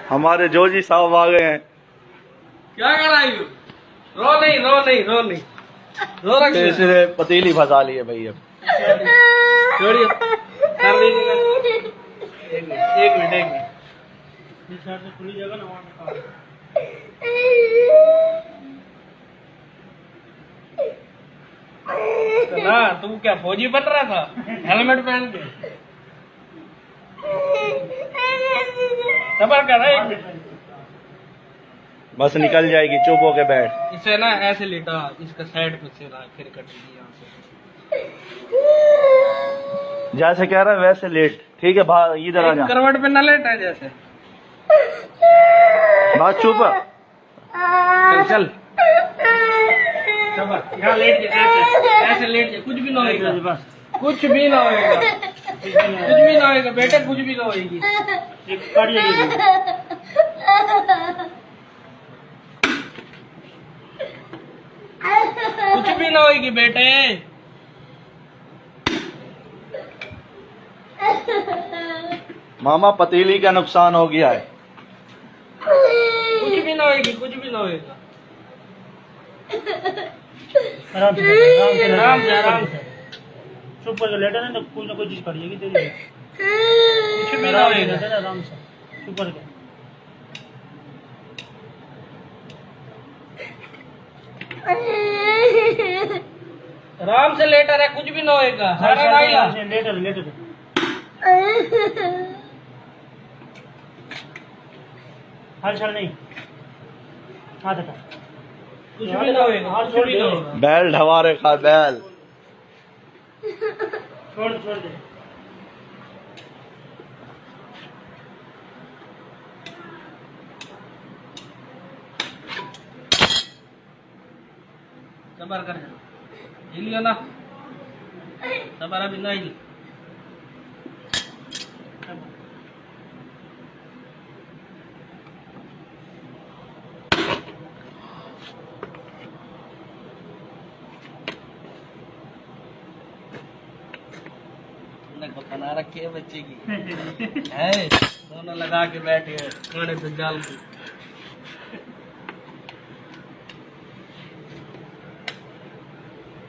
हमारे जोजी साहब आ गए हैं। क्या कर रहा है? रो नहीं रो नहीं रो नहीं रो रख इसने पतीली फंसा ली है भाई। अब छोड़िए कर दीजिएगा। एक मिनट खुली जगह ना ना तू क्या फौजी बन रहा था हेलमेट पहन के? सबर कर रहा है। बस निकल जाएगी, चुप होके बैठ। इसे ना ऐसे लेटा, इसका साइड पे से ना फिर कट यहाँ से। जैसे कह रहा है वैसे लेट, ठीक है। इधर आ जा। करवट पे ना लेटा है जैसे। बात चुप। चल यहाँ लेट जा, ऐसे लेट जा, कुछ भी ना होएगा, बस कुछ भी ना होएगा, कुछ भी ना होएगा बेटा, कुछ भी ना होएगी। कुछ भी ना होएगी बेटे। मामा पतीली का नुकसान हो गया है। कुछ भी ना होएगी, कुछ भी ना होएगा। आराम से चुप करके लेटा नहीं तो कोई ना कोई चीज करिएगी तेरी। कुछ भी ना होएगा, आराम से चुप करके। आराम से लेटा रहे, कुछ भी ना होएगा। लेटर हाल चाल नहीं, हाथ हटा, कुछ भी ना होएगा, कुछ भी ना होगा। बैल ढवारे खा बैल। छोड़ दे। सबर कर, हिलियो ना, सबर अभी नहीं हिल। को बना रखी है बच्चे की है, दोनों लगा के बैठे हैं खाने पे जाल की।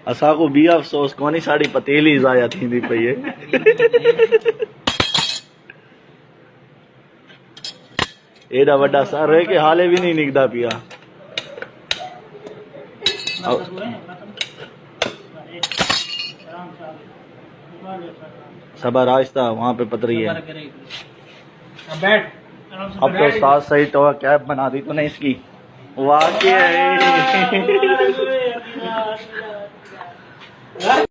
असा को भी अफसोस कोनी साड़ी पतीली जाया थी पई है। एडा वड्डा सर है कि हाले भी नहीं निकदा पिया। सबर आहिस्ता, वहाँ पे पतरी है। बैठ। अब तो साथ सही तो कैब बना दी तूने इसकी। वाकई